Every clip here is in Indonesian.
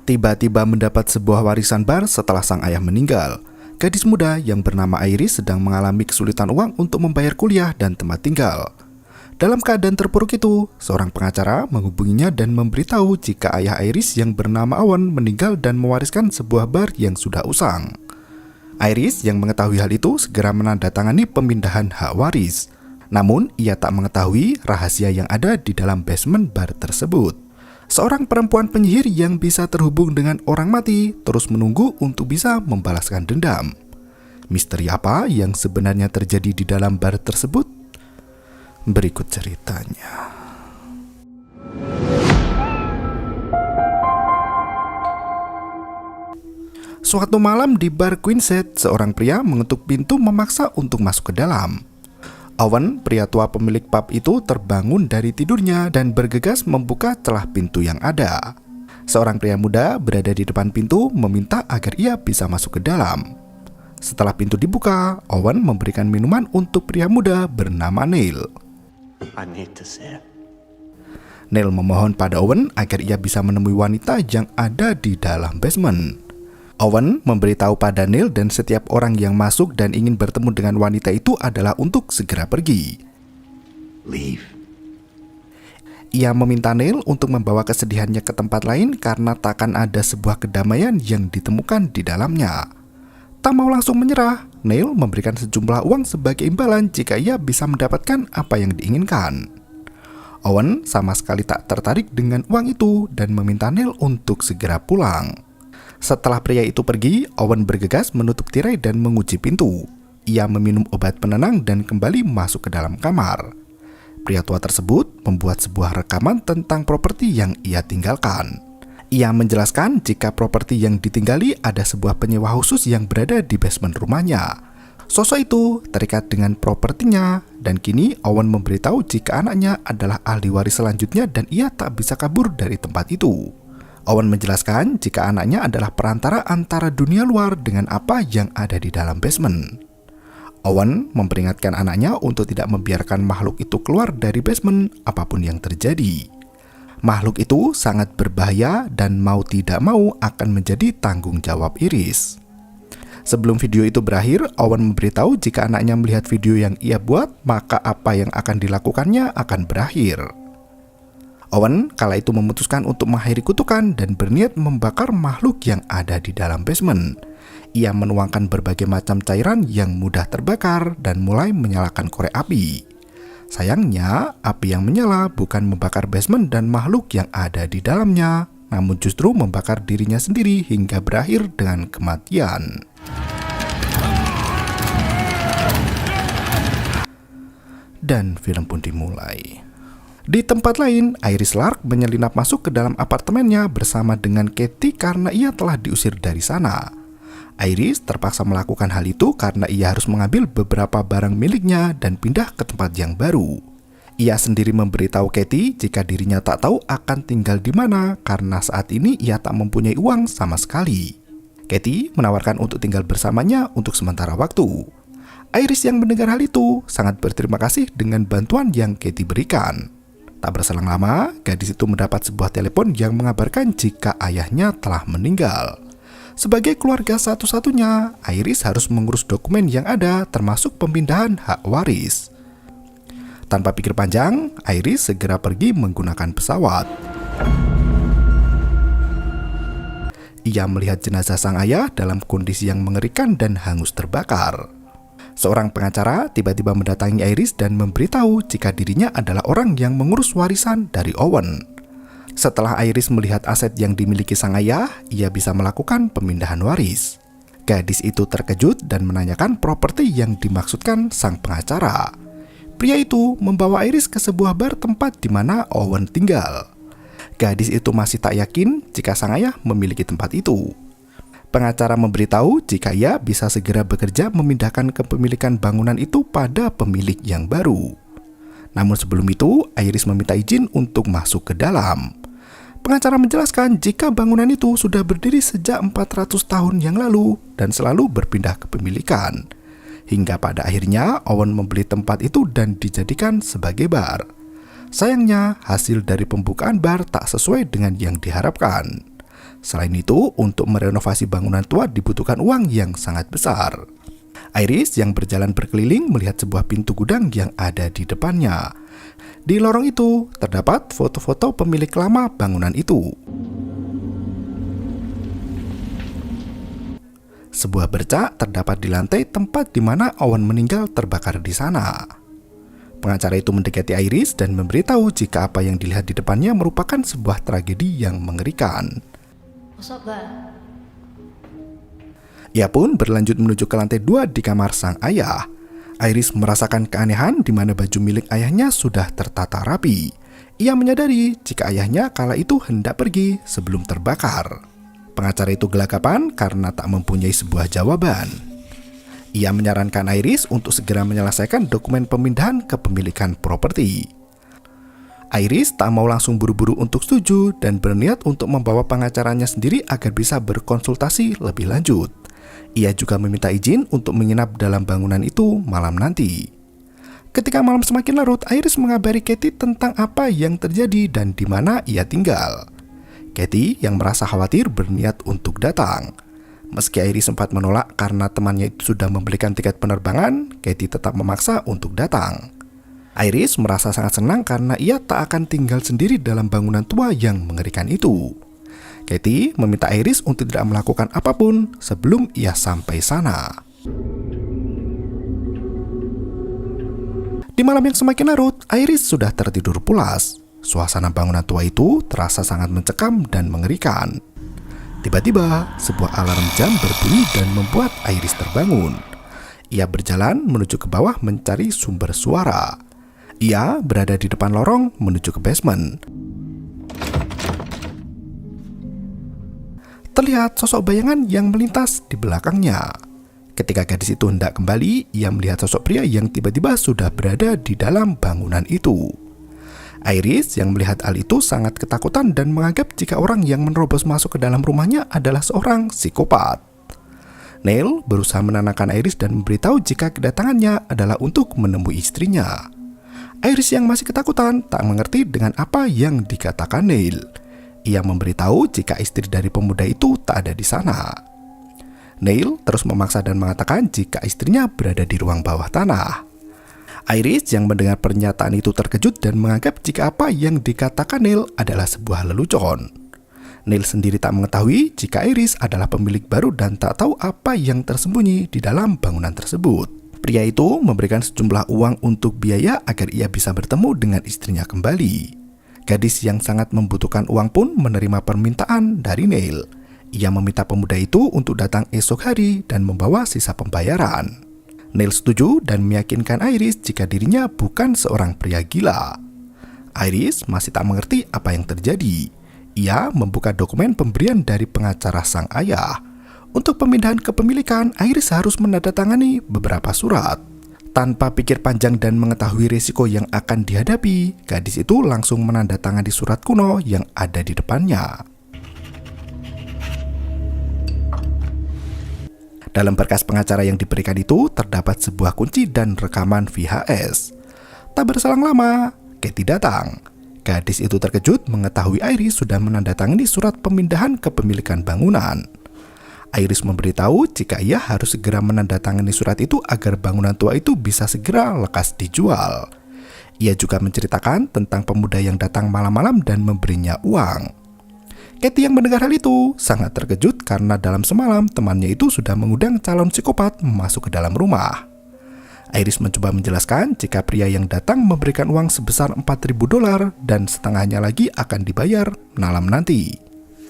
Tiba-tiba mendapat sebuah warisan bar setelah sang ayah meninggal. Gadis muda yang bernama Iris sedang mengalami kesulitan uang untuk membayar kuliah dan tempat tinggal. Dalam keadaan terpuruk itu, seorang pengacara menghubunginya dan memberitahu jika ayah Iris yang bernama Owen meninggal dan mewariskan sebuah bar yang sudah usang. Iris yang mengetahui hal itu segera menandatangani pemindahan hak waris. Namun, ia tak mengetahui rahasia yang ada di dalam basement bar tersebut. Seorang perempuan penyihir yang bisa terhubung dengan orang mati terus menunggu untuk bisa membalaskan dendam. Misteri apa yang sebenarnya terjadi di dalam bar tersebut? Berikut ceritanya. Suatu malam di bar Queenset, seorang pria mengetuk pintu memaksa untuk masuk ke dalam. Owen, pria tua pemilik pub itu, terbangun dari tidurnya dan bergegas membuka celah pintu yang ada. Seorang pria muda berada di depan pintu meminta agar ia bisa masuk ke dalam. Setelah pintu dibuka, Owen memberikan minuman untuk pria muda bernama Neil. Neil memohon pada Owen agar ia bisa menemui wanita yang ada di dalam basement. Owen memberitahu pada Neil dan setiap orang yang masuk dan ingin bertemu dengan wanita itu adalah untuk segera pergi. Leave. Ia meminta Neil untuk membawa kesedihannya ke tempat lain karena takkan ada sebuah kedamaian yang ditemukan di dalamnya. Tak mau langsung menyerah, Neil memberikan sejumlah uang sebagai imbalan jika ia bisa mendapatkan apa yang diinginkan. Owen sama sekali tak tertarik dengan uang itu dan meminta Neil untuk segera pulang. Setelah pria itu pergi, Owen bergegas menutup tirai dan mengunci pintu. Ia meminum obat penenang dan kembali masuk ke dalam kamar. Pria tua tersebut membuat sebuah rekaman tentang properti yang ia tinggalkan. Ia menjelaskan jika properti yang ditinggali ada sebuah penyewa khusus yang berada di basement rumahnya. Sosok itu terikat dengan propertinya dan kini Owen memberitahu jika anaknya adalah ahli waris selanjutnya dan ia tak bisa kabur dari tempat itu. Owen menjelaskan jika anaknya adalah perantara antara dunia luar dengan apa yang ada di dalam basement. Owen memperingatkan anaknya untuk tidak membiarkan makhluk itu keluar dari basement apapun yang terjadi. Makhluk itu sangat berbahaya dan mau tidak mau akan menjadi tanggung jawab Iris. Sebelum video itu berakhir, Owen memberitahu jika anaknya melihat video yang ia buat, maka apa yang akan dilakukannya akan berakhir. Owen kala itu memutuskan untuk mengakhiri kutukan dan berniat membakar makhluk yang ada di dalam basement. Ia menuangkan berbagai macam cairan yang mudah terbakar dan mulai menyalakan korek api. Sayangnya, api yang menyala bukan membakar basement dan makhluk yang ada di dalamnya, namun justru membakar dirinya sendiri hingga berakhir dengan kematian. Dan film pun dimulai. Di tempat lain, Iris Lark menyelinap masuk ke dalam apartemennya bersama dengan Katie karena ia telah diusir dari sana. Iris terpaksa melakukan hal itu karena ia harus mengambil beberapa barang miliknya dan pindah ke tempat yang baru. Ia sendiri memberitahu Katie jika dirinya tak tahu akan tinggal di mana karena saat ini ia tak mempunyai uang sama sekali. Katie menawarkan untuk tinggal bersamanya untuk sementara waktu. Iris yang mendengar hal itu sangat berterima kasih dengan bantuan yang Katie berikan. Tak berselang lama, gadis itu mendapat sebuah telepon yang mengabarkan jika ayahnya telah meninggal. Sebagai keluarga satu-satunya, Iris harus mengurus dokumen yang ada termasuk pemindahan hak waris. Tanpa pikir panjang, Iris segera pergi menggunakan pesawat. Ia melihat jenazah sang ayah dalam kondisi yang mengerikan dan hangus terbakar. Seorang pengacara tiba-tiba mendatangi Iris dan memberitahu jika dirinya adalah orang yang mengurus warisan dari Owen. Setelah Iris melihat aset yang dimiliki sang ayah, ia bisa melakukan pemindahan waris. Gadis itu terkejut dan menanyakan properti yang dimaksudkan sang pengacara. Pria itu membawa Iris ke sebuah bar tempat di mana Owen tinggal. Gadis itu masih tak yakin jika sang ayah memiliki tempat itu. Pengacara memberitahu jika ia bisa segera bekerja memindahkan kepemilikan bangunan itu pada pemilik yang baru. Namun sebelum itu, Iris meminta izin untuk masuk ke dalam. Pengacara menjelaskan jika bangunan itu sudah berdiri sejak 400 tahun yang lalu dan selalu berpindah kepemilikan. Hingga pada akhirnya Owen membeli tempat itu dan dijadikan sebagai bar. Sayangnya, hasil dari pembukaan bar tak sesuai dengan yang diharapkan. Selain itu, untuk merenovasi bangunan tua dibutuhkan uang yang sangat besar. Iris yang berjalan berkeliling melihat sebuah pintu gudang yang ada di depannya. Di lorong itu, terdapat foto-foto pemilik lama bangunan itu. Sebuah bercak terdapat di lantai tempat di mana Owen meninggal terbakar di sana. Pengacara itu mendekati Iris dan memberitahu jika apa yang dilihat di depannya merupakan sebuah tragedi yang mengerikan. Ia pun berlanjut menuju ke lantai 2 di kamar sang ayah. Iris merasakan keanehan di mana baju milik ayahnya sudah tertata rapi. Ia menyadari jika ayahnya kala itu hendak pergi sebelum terbakar. Pengacara itu gelagapan karena tak mempunyai sebuah jawaban. Ia menyarankan Iris untuk segera menyelesaikan dokumen pemindahan kepemilikan properti. Iris tak mau langsung buru-buru untuk setuju dan berniat untuk membawa pengacaranya sendiri agar bisa berkonsultasi lebih lanjut. Ia juga meminta izin untuk menginap dalam bangunan itu malam nanti. Ketika malam semakin larut, Iris mengabari Katie tentang apa yang terjadi dan di mana ia tinggal. Katie yang merasa khawatir berniat untuk datang. Meski Iris sempat menolak karena temannya itu sudah membelikan tiket penerbangan, Katie tetap memaksa untuk datang. Iris merasa sangat senang karena ia tak akan tinggal sendiri dalam bangunan tua yang mengerikan itu. Katie meminta Iris untuk tidak melakukan apapun sebelum ia sampai sana. Di malam yang semakin larut, Iris sudah tertidur pulas. Suasana bangunan tua itu terasa sangat mencekam dan mengerikan. Tiba-tiba, sebuah alarm jam berbunyi dan membuat Iris terbangun. Ia berjalan menuju ke bawah mencari sumber suara. Ia berada di depan lorong menuju ke basement. Terlihat sosok bayangan yang melintas di belakangnya. Ketika gadis itu hendak kembali, ia melihat sosok pria yang tiba-tiba sudah berada di dalam bangunan itu. Iris yang melihat hal itu sangat ketakutan dan menganggap jika orang yang menerobos masuk ke dalam rumahnya adalah seorang psikopat. Neil berusaha menenangkan Iris dan memberitahu jika kedatangannya adalah untuk menemui istrinya. Iris yang masih ketakutan tak mengerti dengan apa yang dikatakan Neil. Ia memberitahu jika istri dari pemuda itu tak ada di sana. Neil terus memaksa dan mengatakan jika istrinya berada di ruang bawah tanah. Iris yang mendengar pernyataan itu terkejut dan menganggap jika apa yang dikatakan Neil adalah sebuah lelucon. Neil sendiri tak mengetahui jika Iris adalah pemilik baru dan tak tahu apa yang tersembunyi di dalam bangunan tersebut. Pria itu memberikan sejumlah uang untuk biaya agar ia bisa bertemu dengan istrinya kembali. Gadis yang sangat membutuhkan uang pun menerima permintaan dari Neil. Ia meminta pemuda itu untuk datang esok hari dan membawa sisa pembayaran. Neil setuju dan meyakinkan Iris jika dirinya bukan seorang pria gila. Iris masih tak mengerti apa yang terjadi. Ia membuka dokumen pemberian dari pengacara sang ayah. Untuk pemindahan kepemilikan, Iris harus menandatangani beberapa surat. Tanpa pikir panjang dan mengetahui risiko yang akan dihadapi, gadis itu langsung menandatangani surat kuno yang ada di depannya. Dalam berkas pengacara yang diberikan itu, terdapat sebuah kunci dan rekaman VHS. Tak berselang lama, Katie datang. Gadis itu terkejut mengetahui Iris sudah menandatangani surat pemindahan kepemilikan bangunan. Iris memberitahu jika ia harus segera menandatangani surat itu agar bangunan tua itu bisa segera lekas dijual. Ia juga menceritakan tentang pemuda yang datang malam-malam dan memberinya uang. Katie yang mendengar hal itu sangat terkejut karena dalam semalam temannya itu sudah mengundang calon psikopat masuk ke dalam rumah. Iris mencoba menjelaskan jika pria yang datang memberikan uang sebesar $4.000 dan setengahnya lagi akan dibayar malam nanti.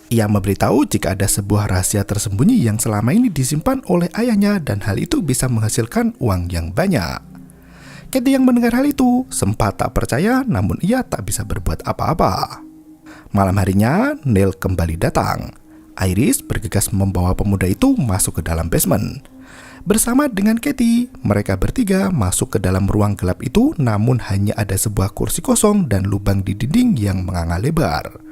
Ia memberitahu jika ada sebuah rahasia tersembunyi yang selama ini disimpan oleh ayahnya dan hal itu bisa menghasilkan uang yang banyak. Katie yang mendengar hal itu sempat tak percaya, namun ia tak bisa berbuat apa-apa. Malam harinya, Neil kembali datang. Iris bergegas membawa pemuda itu masuk ke dalam basement. Bersama dengan Katie, mereka bertiga masuk ke dalam ruang gelap itu, namun hanya ada sebuah kursi kosong dan lubang di dinding yang menganga lebar.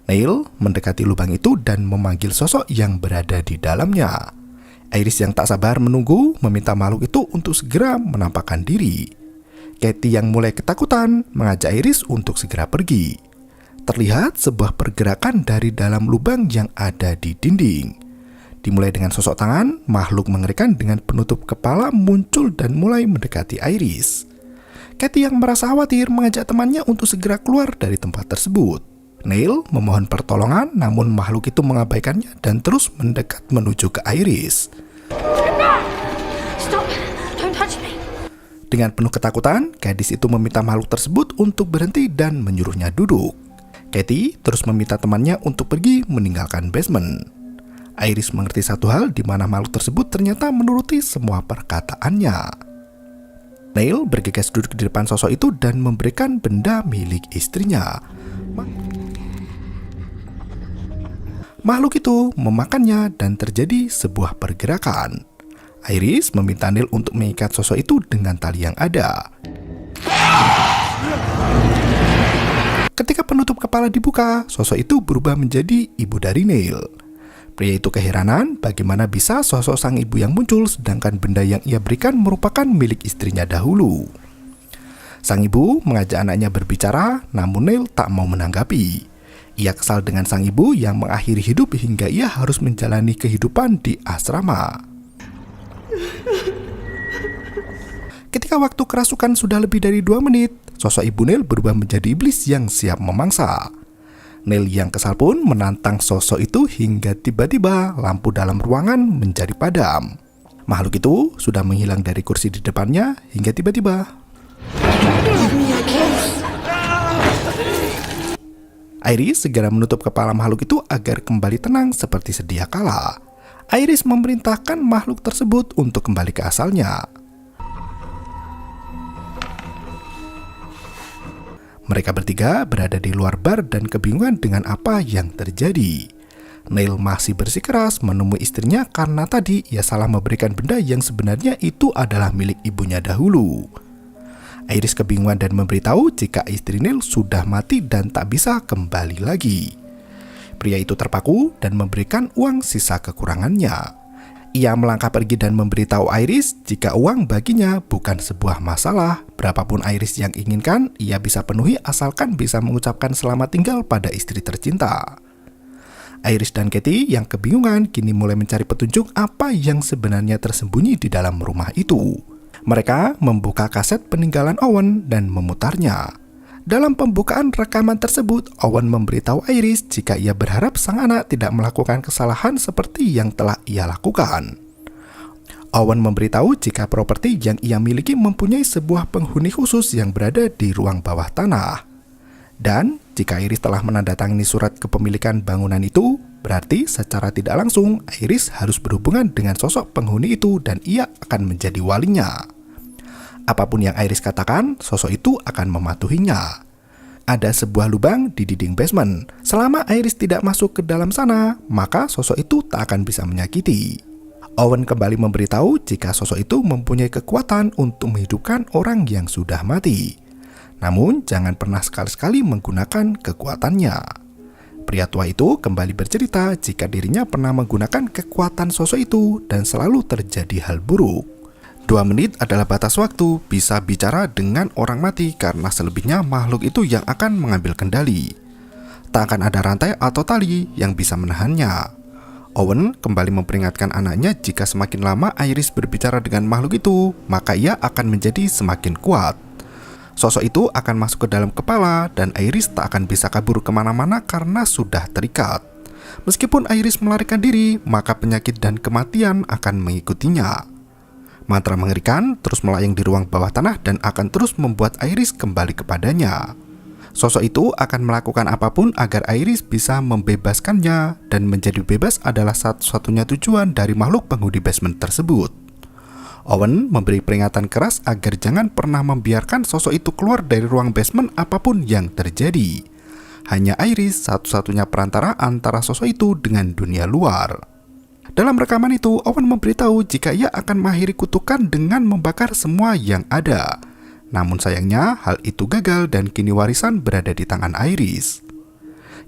Neil mendekati lubang itu dan memanggil sosok yang berada di dalamnya. Iris yang tak sabar menunggu meminta makhluk itu untuk segera menampakkan diri. Katie yang mulai ketakutan mengajak Iris untuk segera pergi. Terlihat sebuah pergerakan dari dalam lubang yang ada di dinding. Dimulai dengan sosok tangan, makhluk mengerikan dengan penutup kepala muncul dan mulai mendekati Iris. Katie yang merasa khawatir mengajak temannya untuk segera keluar dari tempat tersebut. Neil memohon pertolongan, namun makhluk itu mengabaikannya dan terus mendekat menuju ke Iris. Stop! Don't touch me! Dengan penuh ketakutan, gadis itu meminta makhluk tersebut untuk berhenti dan menyuruhnya duduk. Katie terus meminta temannya untuk pergi meninggalkan basement. Iris mengerti satu hal di mana makhluk tersebut ternyata menuruti semua perkataannya. Neil bergegas duduk di depan sosok itu dan memberikan benda milik istrinya. Makhluk itu memakannya dan terjadi sebuah pergerakan. Iris meminta Neil untuk mengikat sosok itu dengan tali yang ada. Ketika penutup kepala dibuka, sosok itu berubah menjadi ibu dari Neil. Pria itu keheranan bagaimana bisa sosok sang ibu yang muncul sedangkan benda yang ia berikan merupakan milik istrinya dahulu. Sang ibu mengajak anaknya berbicara, namun Neil tak mau menanggapi. Ia kesal dengan sang ibu yang mengakhiri hidup hingga ia harus menjalani kehidupan di asrama. Ketika waktu kerasukan sudah lebih dari 2 menit, sosok ibu Neil berubah menjadi iblis yang siap memangsa. Neil yang kesal pun menantang sosok itu hingga tiba-tiba lampu dalam ruangan menjadi padam. Makhluk itu sudah menghilang dari kursi di depannya hingga tiba-tiba Iris segera menutup kepala makhluk itu agar kembali tenang seperti sedia kala. Iris memerintahkan makhluk tersebut untuk kembali ke asalnya. Mereka bertiga berada di luar bar dan kebingungan dengan apa yang terjadi. Neil masih bersikeras menemui istrinya karena tadi ia salah memberikan benda yang sebenarnya itu adalah milik ibunya dahulu. Iris kebingungan dan memberitahu jika istri Neil sudah mati dan tak bisa kembali lagi. Pria itu terpaku dan memberikan uang sisa kekurangannya. Ia melangkah pergi dan memberitahu Iris jika uang baginya bukan sebuah masalah. Berapapun Iris yang inginkan, ia bisa penuhi asalkan bisa mengucapkan selamat tinggal pada istri tercinta. Iris dan Katie yang kebingungan kini mulai mencari petunjuk apa yang sebenarnya tersembunyi di dalam rumah itu. Mereka membuka kaset peninggalan Owen dan memutarnya. Dalam pembukaan rekaman tersebut, Owen memberitahu Iris jika ia berharap sang anak tidak melakukan kesalahan seperti yang telah ia lakukan. Owen memberitahu jika properti yang ia miliki mempunyai sebuah penghuni khusus yang berada di ruang bawah tanah. Dan jika Iris telah menandatangani surat kepemilikan bangunan itu, berarti secara tidak langsung Iris harus berhubungan dengan sosok penghuni itu dan ia akan menjadi walinya. Apapun yang Iris katakan, sosok itu akan mematuhinya. Ada sebuah lubang di dinding basement. Selama Iris tidak masuk ke dalam sana, maka sosok itu tak akan bisa menyakiti. Owen kembali memberitahu jika sosok itu mempunyai kekuatan untuk menghidupkan orang yang sudah mati. Namun, jangan pernah sekali-sekali menggunakan kekuatannya. Pria tua itu kembali bercerita jika dirinya pernah menggunakan kekuatan sosok itu dan selalu terjadi hal buruk. 2 menit adalah batas waktu bisa bicara dengan orang mati karena selebihnya makhluk itu yang akan mengambil kendali. Tak akan ada rantai atau tali yang bisa menahannya. Owen kembali memperingatkan anaknya jika semakin lama Iris berbicara dengan makhluk itu, maka ia akan menjadi semakin kuat. Sosok itu akan masuk ke dalam kepala dan Iris tak akan bisa kabur kemana-mana karena sudah terikat. Meskipun Iris melarikan diri, maka penyakit dan kematian akan mengikutinya. Mantra mengerikan terus melayang di ruang bawah tanah dan akan terus membuat Iris kembali kepadanya. Sosok itu akan melakukan apapun agar Iris bisa membebaskannya, dan menjadi bebas adalah satu-satunya tujuan dari makhluk penghuni basement tersebut. Owen memberi peringatan keras agar jangan pernah membiarkan sosok itu keluar dari ruang basement apapun yang terjadi. Hanya Iris satu-satunya perantara antara sosok itu dengan dunia luar. Dalam rekaman itu, Owen memberitahu jika ia akan mengakhiri kutukan dengan membakar semua yang ada. Namun sayangnya, hal itu gagal dan kini warisan berada di tangan Iris.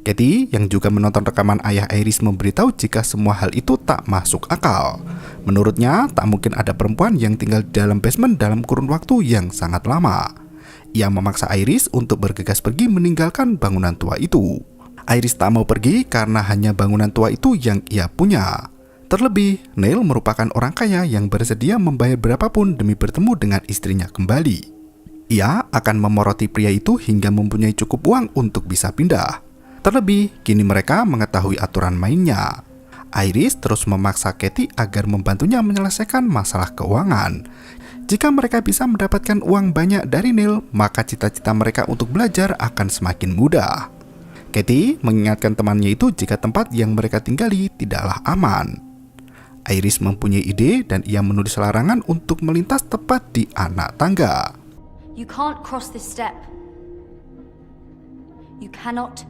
Katie yang juga menonton rekaman ayah Iris memberitahu jika semua hal itu tak masuk akal. Menurutnya, tak mungkin ada perempuan yang tinggal di dalam basement dalam kurun waktu yang sangat lama. Ia memaksa Iris untuk bergegas pergi meninggalkan bangunan tua itu. Iris tak mau pergi karena hanya bangunan tua itu yang ia punya. Terlebih, Neil merupakan orang kaya yang bersedia membayar berapapun demi bertemu dengan istrinya kembali. Ia akan memoroti pria itu hingga mempunyai cukup uang untuk bisa pindah. Terlebih, kini mereka mengetahui aturan mainnya. Iris terus memaksa Katie agar membantunya menyelesaikan masalah keuangan. Jika mereka bisa mendapatkan uang banyak dari Neil, maka cita-cita mereka untuk belajar akan semakin mudah. Katie mengingatkan temannya itu jika tempat yang mereka tinggali tidaklah aman. Iris mempunyai ide dan ia menulis larangan untuk melintas tepat di anak tangga. You can't cross this step. You cannot.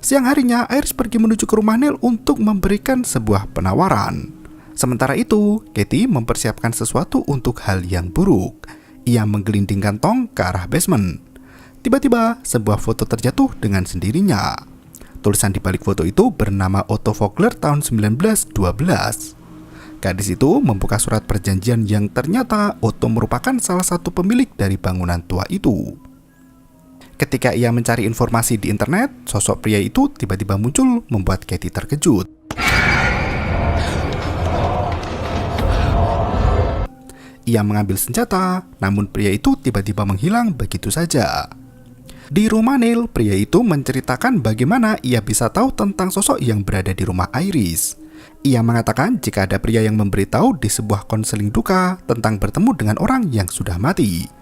Siang harinya, Iris pergi menuju ke rumah Neil untuk memberikan sebuah penawaran. Sementara itu, Katie mempersiapkan sesuatu untuk hal yang buruk. Ia menggelindingkan tong ke arah basement. Tiba-tiba, sebuah foto terjatuh dengan sendirinya. Tulisan di balik foto itu bernama Otto Vogler tahun 1912. Gadis itu membuka surat perjanjian yang ternyata Otto merupakan salah satu pemilik dari bangunan tua itu. Ketika ia mencari informasi di internet, sosok pria itu tiba-tiba muncul membuat Katie terkejut. Ia mengambil senjata, namun pria itu tiba-tiba menghilang begitu saja. Di rumah Neil, pria itu menceritakan bagaimana ia bisa tahu tentang sosok yang berada di rumah Iris. Ia mengatakan jika ada pria yang memberitahu di sebuah konseling duka tentang bertemu dengan orang yang sudah mati.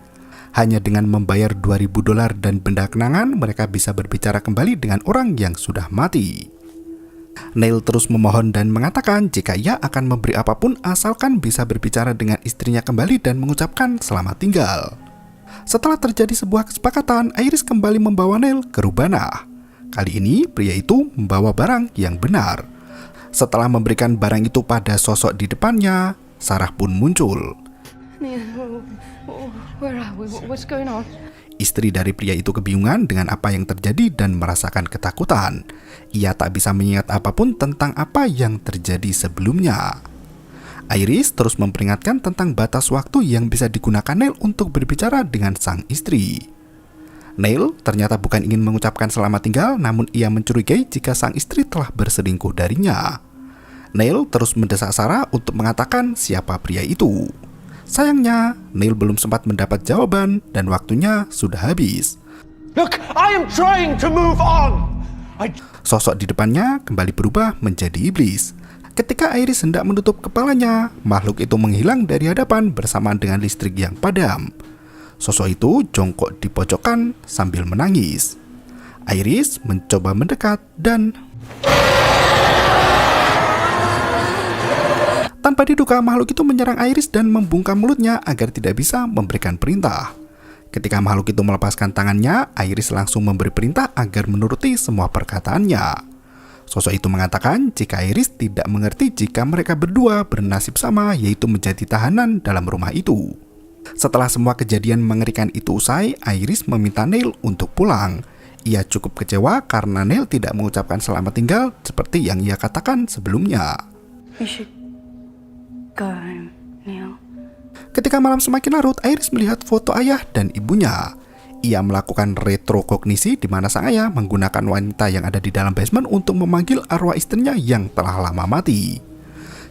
Hanya dengan membayar $2.000 dan benda kenangan, mereka bisa berbicara kembali dengan orang yang sudah mati. Neil terus memohon dan mengatakan jika ia akan memberi apapun asalkan bisa berbicara dengan istrinya kembali dan mengucapkan selamat tinggal. Setelah terjadi sebuah kesepakatan, Iris kembali membawa Neil ke Rubana. Kali ini, pria itu membawa barang yang benar. Setelah memberikan barang itu pada sosok di depannya, Sarah pun muncul. Where are we? What's going on? Istri dari pria itu kebingungan dengan apa yang terjadi dan merasakan ketakutan. Ia tak bisa mengingat apapun tentang apa yang terjadi sebelumnya. Iris terus memperingatkan tentang batas waktu yang bisa digunakan Neil untuk berbicara dengan sang istri. Neil ternyata bukan ingin mengucapkan selamat tinggal, namun ia mencurigai jika sang istri telah berselingkuh darinya. Neil terus mendesak Sarah untuk mengatakan siapa pria itu. Sayangnya, Neil belum sempat mendapat jawaban dan waktunya sudah habis. Look, I am trying to move on. Sosok di depannya kembali berubah menjadi iblis. Ketika Iris hendak menutup kepalanya, makhluk itu menghilang dari hadapan bersamaan dengan listrik yang padam. Sosok itu jongkok di pojokan sambil menangis. Iris mencoba mendekat dan tanpa diduga, makhluk itu menyerang Iris dan membungkam mulutnya agar tidak bisa memberikan perintah. Ketika makhluk itu melepaskan tangannya, Iris langsung memberi perintah agar menuruti semua perkataannya. Sosok itu mengatakan jika Iris tidak mengerti jika mereka berdua bernasib sama, yaitu menjadi tahanan dalam rumah itu. Setelah semua kejadian mengerikan itu usai, Iris meminta Neil untuk pulang. Ia cukup kecewa karena Neil tidak mengucapkan selamat tinggal seperti yang ia katakan sebelumnya. You should go home, Neil. Ketika malam semakin larut, Iris melihat foto ayah dan ibunya. Ia melakukan retrokognisi di mana sang ayah menggunakan wanita yang ada di dalam basement untuk memanggil arwah istrinya yang telah lama mati.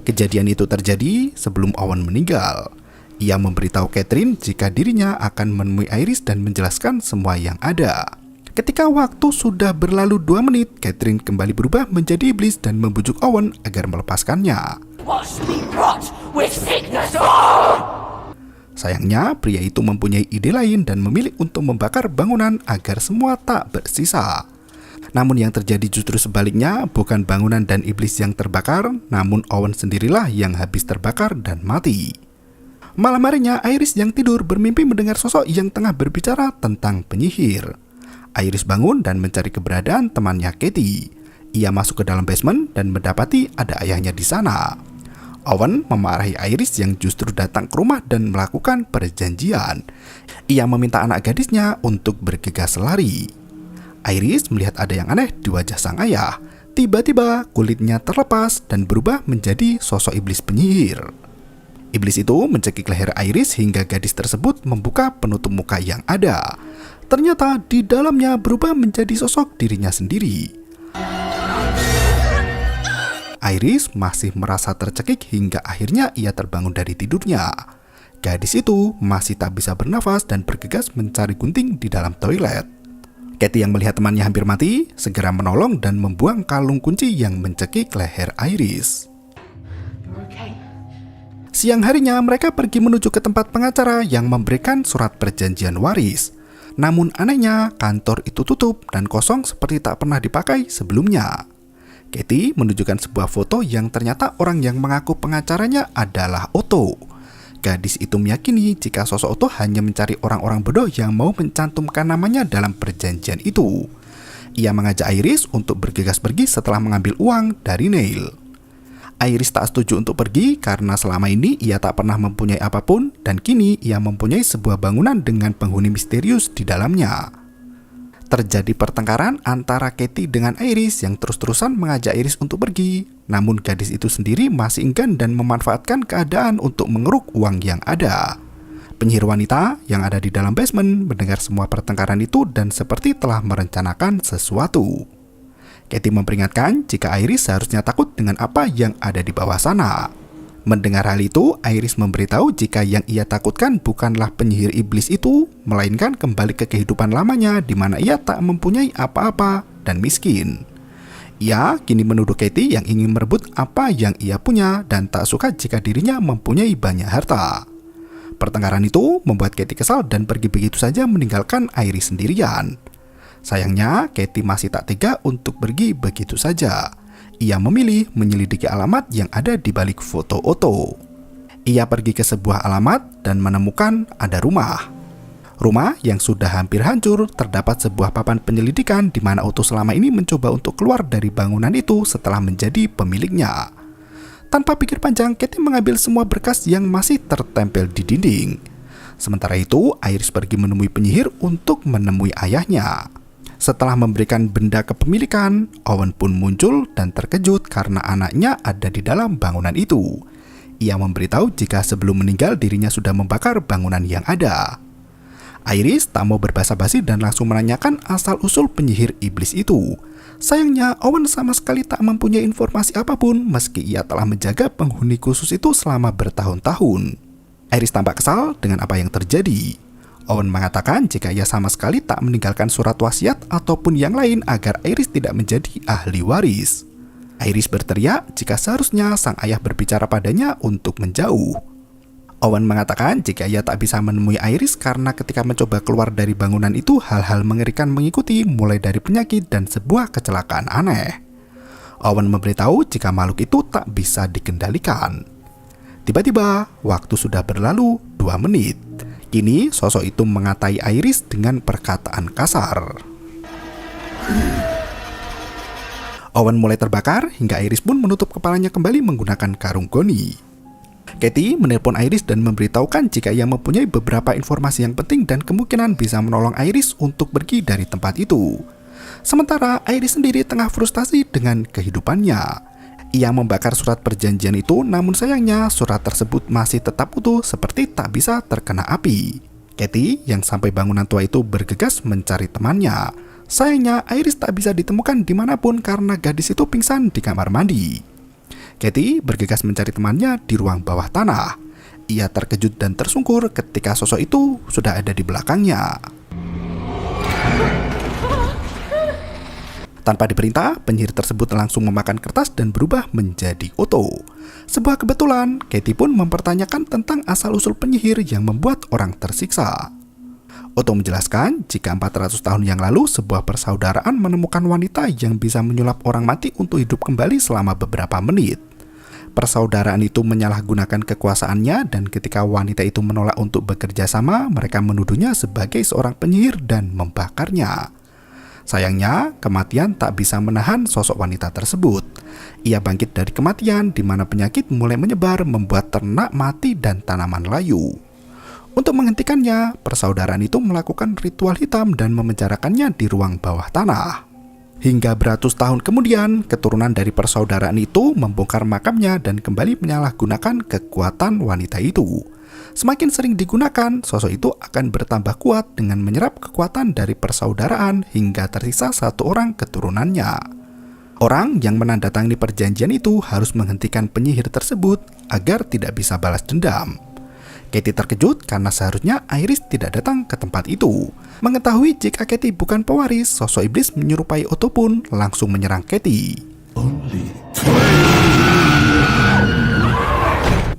Kejadian itu terjadi sebelum Owen meninggal. Ia memberitahu Catherine jika dirinya akan menemui Iris dan menjelaskan semua yang ada. Ketika waktu sudah berlalu 2 menit, Catherine kembali berubah menjadi iblis dan membujuk Owen agar melepaskannya. Sayangnya, pria itu mempunyai ide lain dan memilih untuk membakar bangunan agar semua tak bersisa. Namun yang terjadi justru sebaliknya, bukan bangunan dan iblis yang terbakar, namun Owen sendirilah yang habis terbakar dan mati. Malam harinya, Iris yang tidur bermimpi mendengar sosok yang tengah berbicara tentang penyihir. Iris bangun dan mencari keberadaan temannya Katie. Ia masuk ke dalam basement dan mendapati ada ayahnya di sana. Owen memarahi Iris yang justru datang ke rumah dan melakukan perjanjian. Ia meminta anak gadisnya untuk bergegas lari. Iris melihat ada yang aneh di wajah sang ayah. Tiba-tiba kulitnya terlepas dan berubah menjadi sosok iblis penyihir. Iblis itu mencekik leher Iris hingga gadis tersebut membuka penutup muka yang ada. Ternyata di dalamnya berubah menjadi sosok dirinya sendiri. Iris masih merasa tercekik hingga akhirnya ia terbangun dari tidurnya. Gadis itu masih tak bisa bernafas dan bergegas mencari gunting di dalam toilet. Katie yang melihat temannya hampir mati, segera menolong dan membuang kalung kunci yang mencekik leher Iris. Siang harinya mereka pergi menuju ke tempat pengacara yang memberikan surat perjanjian waris. Namun anehnya kantor itu tutup dan kosong seperti tak pernah dipakai sebelumnya. Katie menunjukkan sebuah foto yang ternyata orang yang mengaku pengacaranya adalah Otto. Gadis itu meyakini jika sosok Otto hanya mencari orang-orang bodoh yang mau mencantumkan namanya dalam perjanjian itu. Ia mengajak Iris untuk bergegas pergi setelah mengambil uang dari Neil. Iris tak setuju untuk pergi karena selama ini ia tak pernah mempunyai apapun dan kini ia mempunyai sebuah bangunan dengan penghuni misterius di dalamnya. Terjadi pertengkaran antara Katie dengan Iris yang terus-terusan mengajak Iris untuk pergi. Namun gadis itu sendiri masih enggan dan memanfaatkan keadaan untuk mengeruk uang yang ada. Penyihir wanita yang ada di dalam basement mendengar semua pertengkaran itu dan seperti telah merencanakan sesuatu. Katie memperingatkan jika Iris seharusnya takut dengan apa yang ada di bawah sana. Mendengar hal itu, Iris memberitahu jika yang ia takutkan bukanlah penyihir iblis itu, melainkan kembali ke kehidupan lamanya di mana ia tak mempunyai apa-apa dan miskin. Ia kini menuduh Katie yang ingin merebut apa yang ia punya dan tak suka jika dirinya mempunyai banyak harta. Pertengkaran itu membuat Katie kesal dan pergi begitu saja meninggalkan Iris sendirian. Sayangnya, Katie masih tak tega untuk pergi begitu saja. Ia memilih menyelidiki alamat yang ada di balik foto Otto. Ia pergi ke sebuah alamat dan menemukan ada rumah. Rumah yang sudah hampir hancur, terdapat sebuah papan penyelidikan di mana Otto selama ini mencoba untuk keluar dari bangunan itu setelah menjadi pemiliknya. Tanpa pikir panjang, Katie mengambil semua berkas yang masih tertempel di dinding. Sementara itu, Iris pergi menemui penyihir untuk menemui ayahnya. Setelah memberikan benda kepemilikan, Owen pun muncul dan terkejut karena anaknya ada di dalam bangunan itu. Ia memberitahu jika sebelum meninggal dirinya sudah membakar bangunan yang ada. Iris tak mau berbasa-basi dan langsung menanyakan asal-usul penyihir iblis itu. Sayangnya, Owen sama sekali tak mempunyai informasi apapun meski ia telah menjaga penghuni khusus itu selama bertahun-tahun. Iris tampak kesal dengan apa yang terjadi. Owen mengatakan jika ia sama sekali tak meninggalkan surat wasiat ataupun yang lain agar Iris tidak menjadi ahli waris. Iris berteriak jika seharusnya sang ayah berbicara padanya untuk menjauh. Owen mengatakan jika ia tak bisa menemui Iris karena ketika mencoba keluar dari bangunan itu hal-hal mengerikan mengikuti mulai dari penyakit dan sebuah kecelakaan aneh. Owen memberitahu jika makhluk itu tak bisa dikendalikan. Tiba-tiba, waktu sudah berlalu 2 menit. Kini sosok itu mengatai Iris dengan perkataan kasar. Owen mulai terbakar hingga Iris pun menutup kepalanya kembali menggunakan karung goni. Katie menelpon Iris dan memberitahukan jika ia mempunyai beberapa informasi yang penting dan kemungkinan bisa menolong Iris untuk pergi dari tempat itu. Sementara Iris sendiri tengah frustasi dengan kehidupannya. Ia membakar surat perjanjian itu, namun sayangnya surat tersebut masih tetap utuh seperti tak bisa terkena api. Katie yang sampai bangunan tua itu bergegas mencari temannya. Sayangnya Iris tak bisa ditemukan dimanapun karena gadis itu pingsan di kamar mandi. Katie bergegas mencari temannya di ruang bawah tanah. Ia terkejut dan tersungkur ketika sosok itu sudah ada di belakangnya. Tanpa diperintah, penyihir tersebut langsung memakan kertas dan berubah menjadi Otto. Sebuah kebetulan, Katie pun mempertanyakan tentang asal-usul penyihir yang membuat orang tersiksa. Otto menjelaskan jika 400 tahun yang lalu sebuah persaudaraan menemukan wanita yang bisa menyulap orang mati untuk hidup kembali selama beberapa menit. Persaudaraan itu menyalahgunakan kekuasaannya dan ketika wanita itu menolak untuk bekerja sama, mereka menuduhnya sebagai seorang penyihir dan membakarnya. Sayangnya, kematian tak bisa menahan sosok wanita tersebut. Ia bangkit dari kematian di mana penyakit mulai menyebar membuat ternak mati dan tanaman layu. Untuk menghentikannya, persaudaraan itu melakukan ritual hitam dan memenjarakannya di ruang bawah tanah. Hingga beratus tahun kemudian, keturunan dari persaudaraan itu membongkar makamnya dan kembali menyalahgunakan kekuatan wanita itu. Semakin sering digunakan, sosok itu akan bertambah kuat dengan menyerap kekuatan dari persaudaraan hingga tersisa satu orang keturunannya. Orang yang menandatangani perjanjian itu harus menghentikan penyihir tersebut agar tidak bisa balas dendam. Katie terkejut karena seharusnya Iris tidak datang ke tempat itu. Mengetahui jika Katie bukan pewaris, sosok iblis menyerupai Otto pun langsung menyerang Katie.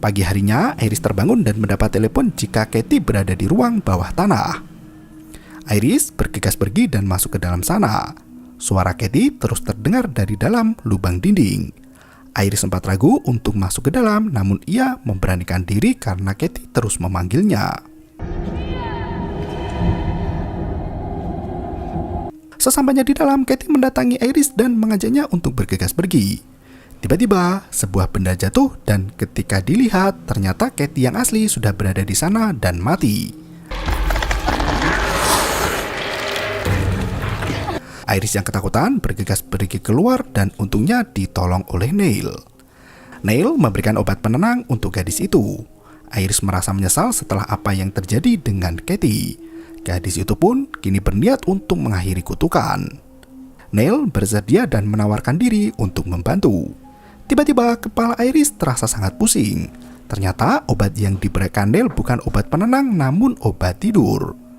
Pagi harinya, Iris terbangun dan mendapat telepon jika Katie berada di ruang bawah tanah. Iris bergegas pergi dan masuk ke dalam sana. Suara Katie terus terdengar dari dalam lubang dinding. Iris sempat ragu untuk masuk ke dalam, namun ia memberanikan diri karena Katie terus memanggilnya. Sesampainya di dalam, Katie mendatangi Iris dan mengajaknya untuk bergegas pergi. Tiba-tiba, sebuah benda jatuh dan ketika dilihat, ternyata Katie yang asli sudah berada di sana dan mati. Iris yang ketakutan bergegas pergi keluar dan untungnya ditolong oleh Neil. Neil memberikan obat penenang untuk gadis itu. Iris merasa menyesal setelah apa yang terjadi dengan Katie. Gadis itu pun kini berniat untuk mengakhiri kutukan. Neil bersedia dan menawarkan diri untuk membantu. Tiba-tiba kepala Iris terasa sangat pusing. Ternyata obat yang diberikan Neil bukan obat penenang namun obat tidur.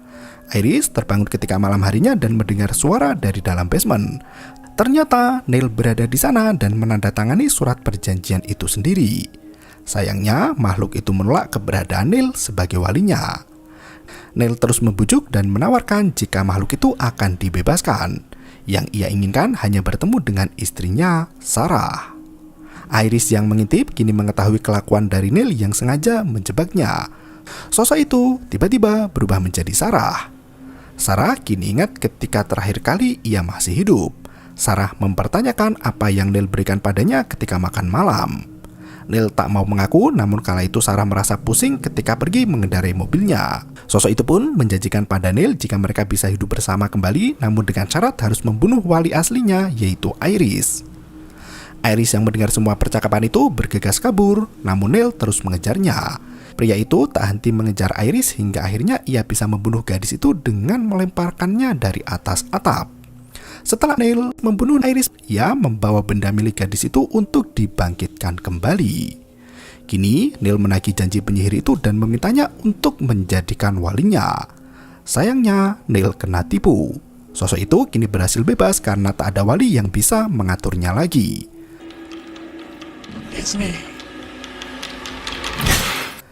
Iris terbangun ketika malam harinya dan mendengar suara dari dalam basement. Ternyata Neil berada di sana dan menandatangani surat perjanjian itu sendiri. Sayangnya makhluk itu menolak keberadaan Neil sebagai walinya. Neil terus membujuk dan menawarkan jika makhluk itu akan dibebaskan. Yang ia inginkan hanya bertemu dengan istrinya, Sarah. Iris yang mengintip kini mengetahui kelakuan dari Neil yang sengaja menjebaknya. Sosok itu tiba-tiba berubah menjadi Sarah. Sarah kini ingat ketika terakhir kali ia masih hidup. Sarah mempertanyakan apa yang Neil berikan padanya ketika makan malam. Neil tak mau mengaku, namun kala itu Sarah merasa pusing ketika pergi mengendarai mobilnya. Sosok itu pun menjanjikan pada Neil jika mereka bisa hidup bersama kembali, namun dengan syarat harus membunuh wali aslinya, yaitu Iris. Iris yang mendengar semua percakapan itu bergegas kabur, namun Neil terus mengejarnya. Pria itu tak henti mengejar Iris hingga akhirnya ia bisa membunuh gadis itu dengan melemparkannya dari atas atap. Setelah Neil membunuh Iris, ia membawa benda milik gadis itu untuk dibangkitkan kembali. Kini Neil menagih janji penyihir itu dan memintanya untuk menjadikan walinya. Sayangnya Neil kena tipu. Sosok itu kini berhasil bebas karena tak ada wali yang bisa mengaturnya lagi. It's me.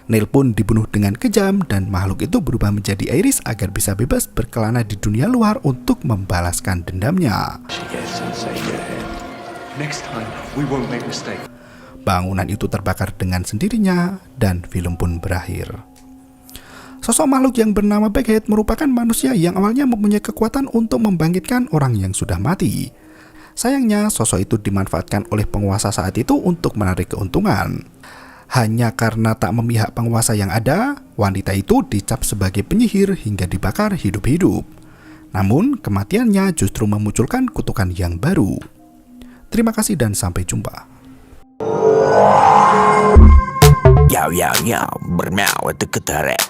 Neil pun dibunuh dengan kejam dan makhluk itu berubah menjadi Iris agar bisa bebas berkelana di dunia luar untuk membalaskan dendamnya. Next time, we won't make mistake. Bangunan itu terbakar dengan sendirinya dan film pun berakhir. Sosok makhluk yang bernama Baghead merupakan manusia yang awalnya mempunyai kekuatan untuk membangkitkan orang yang sudah mati. Sayangnya, sosok itu dimanfaatkan oleh penguasa saat itu untuk menarik keuntungan. Hanya karena tak memihak penguasa yang ada, wanita itu dicap sebagai penyihir hingga dibakar hidup-hidup. Namun, kematiannya justru memunculkan kutukan yang baru. Terima kasih dan sampai jumpa. Yo, bermau itu ketara.